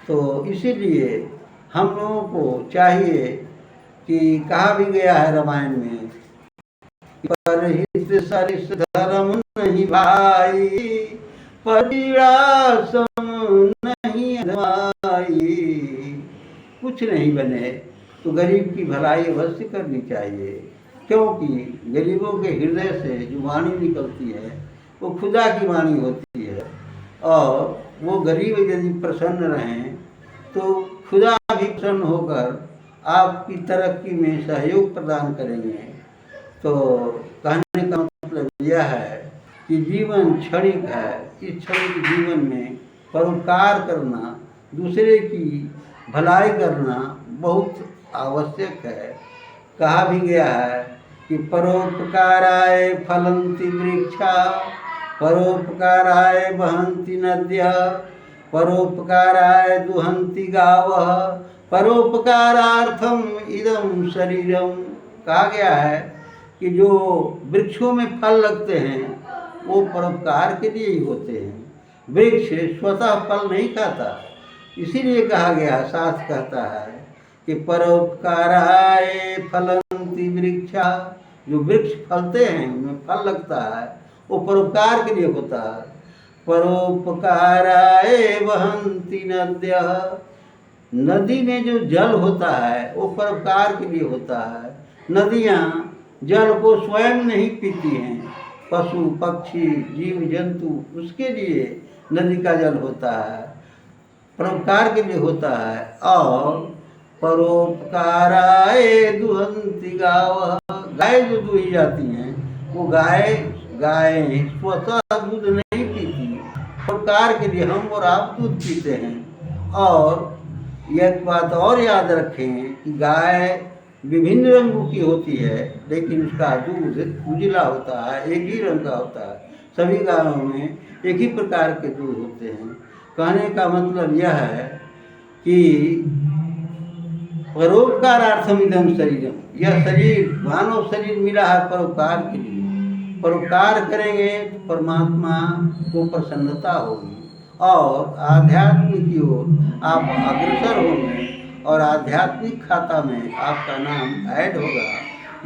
तो इसीलिए हम लोगों को चाहिए कि कहा भी गया है रामायण में, परहित सरिस धर्म नहीं भाई, परीड़ा सम नहीं अधमाई। कुछ नहीं बने तो गरीब की भलाई अवश्य करनी चाहिए, क्योंकि गरीबों के हृदय से जो वाणी निकलती है वो खुदा की वाणी होती है, और वो गरीब यदि प्रसन्न रहें तो खुदा भी प्रसन्न होकर आपकी तरक्की में सहयोग प्रदान करेंगे। तो कहने का मतलब यह है कि जीवन क्षणिक है। इस क्षणिक जीवन में परोपकार करना, दूसरे की भलाई करना बहुत आवश्यक है। कहा भी गया है कि परोपकाराय फलन्ति वृक्षा, परोपकाराय वहन्ति नद्यः, परोपकाराय दुहन्ति गावः, परोपकारार्थम इदं शरीरम। कहा गया है कि जो वृक्षों में फल लगते हैं वो परोपकार के लिए ही होते हैं। वृक्ष स्वतः फल नहीं खाता, इसीलिए कहा गया, शास्त्र कहता है कि परोपकाराय फलन्ति वृक्षा। जो वृक्ष फलते हैं उनमें फल लगता है वो परोपकार के लिए होता है। परोपकाराय वहन्ति नद्यः, नदी में जो जल होता है वो परोपकार के लिए होता है। नदियाँ जल को स्वयं नहीं पीती हैं, पशु पक्षी जीव जंतु उसके लिए नदी का जल होता है, परोपकार के लिए होता है। और परोपकाराय दुहन्ति गावः, गाय जो दुही जाती हैं वो गायें स्वतः दूध नहीं पीती, परोपकार के लिए हम और आप दूध पीते हैं। और एक बात और याद रखें कि गाय विभिन्न रंगों की होती है, लेकिन उसका दूध उजला होता है, एक ही रंग का होता है। सभी गायों में एक ही प्रकार के दूध होते हैं। कहने का मतलब यह है कि परोपकारार्थम इदं शरीरम, यह शरीर मानव शरीर मिला है परोपकार के लिए। परोपकार करेंगे तो परमात्मा को प्रसन्नता होगी और आध्यात्म की ओर आप अग्रसर होंगे और आध्यात्मिक खाता में आपका नाम ऐड होगा।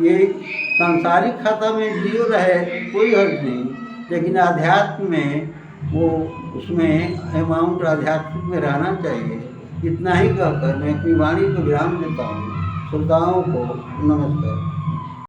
ये सांसारिक खाता में जीरो रहे कोई हर्ज नहीं, लेकिन आध्यात्म में वो उसमें अमाउंट आध्यात्मिक में रहना चाहिए। इतना ही कहकर मैं अपनी वाणी को विराम देता हूँ। श्रोताओं को नमस्कार।